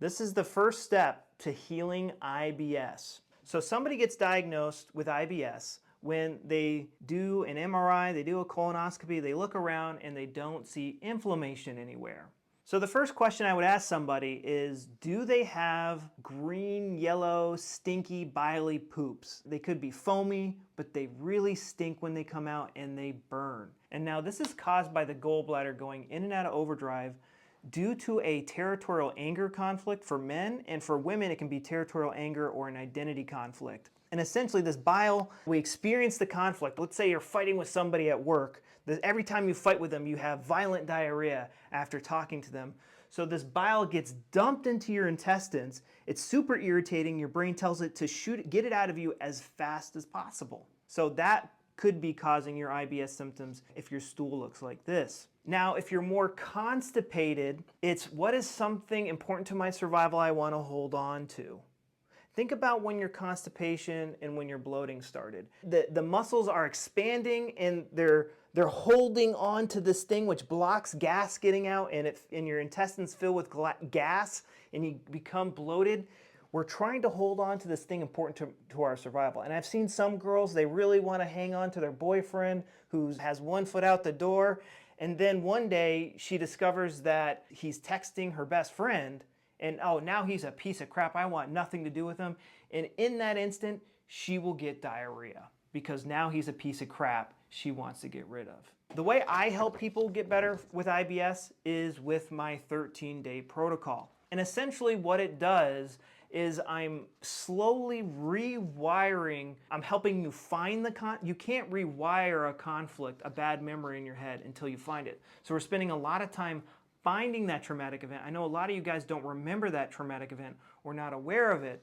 This is the first step to healing IBS. So somebody gets diagnosed with IBS when they do an MRI, they do a colonoscopy, they look around and they don't see inflammation anywhere. So the first question I would ask somebody is, do they have green, yellow, stinky, biley poops? They could be foamy, but they really stink when they come out and they burn. And now this is caused by the gallbladder going in and out of overdrive due to a territorial anger conflict for men, and for women it can be territorial anger or an identity conflict. And essentially this bile, we experience the conflict. Let's say you're fighting with somebody at work. Every time you fight with them, you have violent diarrhea after talking to them. So this bile gets dumped into your intestines. It's super irritating. Your brain tells it to get it out of you as fast as possible. So that could be causing your IBS symptoms if your stool looks like this. Now, if you're more constipated, it's what is something important to my survival I want to hold on to. Think about when your constipation and when your bloating started. The muscles are expanding and they're holding on to this thing which blocks gas getting out, and your intestines fill with gas and you become bloated. We're trying to hold on to this thing important to our survival. And I've seen some girls, they really want to hang on to their boyfriend who has one foot out the door, and then one day she discovers that he's texting her best friend, and oh, now he's a piece of crap, I want nothing to do with him. And in that instant, she will get diarrhea because now he's a piece of crap she wants to get rid of. The way I help people get better with IBS is with my 13-day protocol. And essentially what it does is I'm slowly rewiring, I'm helping you find you can't rewire a conflict, a bad memory in your head until you find it. So we're spending a lot of time finding that traumatic event. I know a lot of you guys don't remember that traumatic event or not aware of it.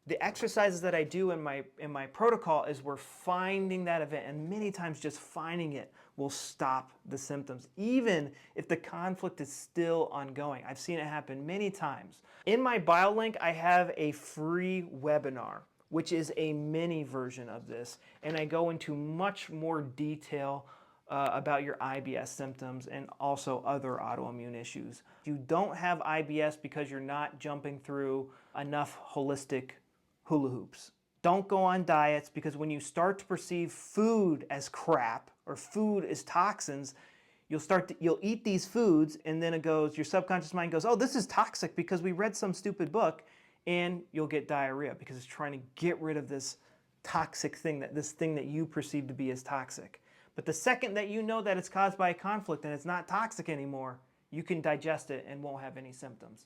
The exercises that I do in my protocol is we're finding that event, and many times just finding it will stop the symptoms, even if the conflict is still ongoing. I've seen it happen many times. In my bio link, I have a free webinar, which is a mini version of this, and I go into much more detail about your IBS symptoms and also other autoimmune issues. If you don't have IBS because you're not jumping through enough holistic hula hoops. Don't go on diets, because when you start to perceive food as crap or food as toxins, you'll eat these foods, and then your subconscious mind goes, oh, this is toxic because we read some stupid book, and you'll get diarrhea because it's trying to get rid of this toxic thing, this thing that you perceive to be as toxic. But the second that you know that it's caused by a conflict and it's not toxic anymore, you can digest it and won't have any symptoms.